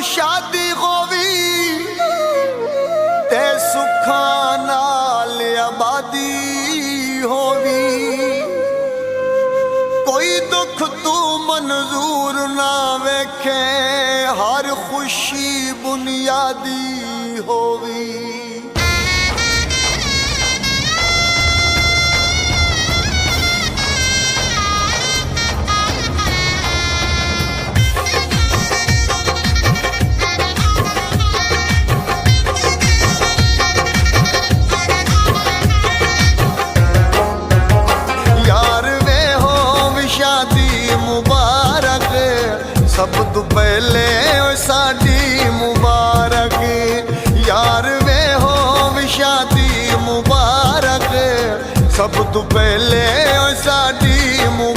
शादी होवी ते सुखा नाल आबादी होवी। कोई दुख तू मंजूर ना वेखे, हर खुशी बुनियादी होवी। सब तो पहले साडी मुबारक, यार वे हो शादी मुबारक। सब तो पहले साडी मुबारक।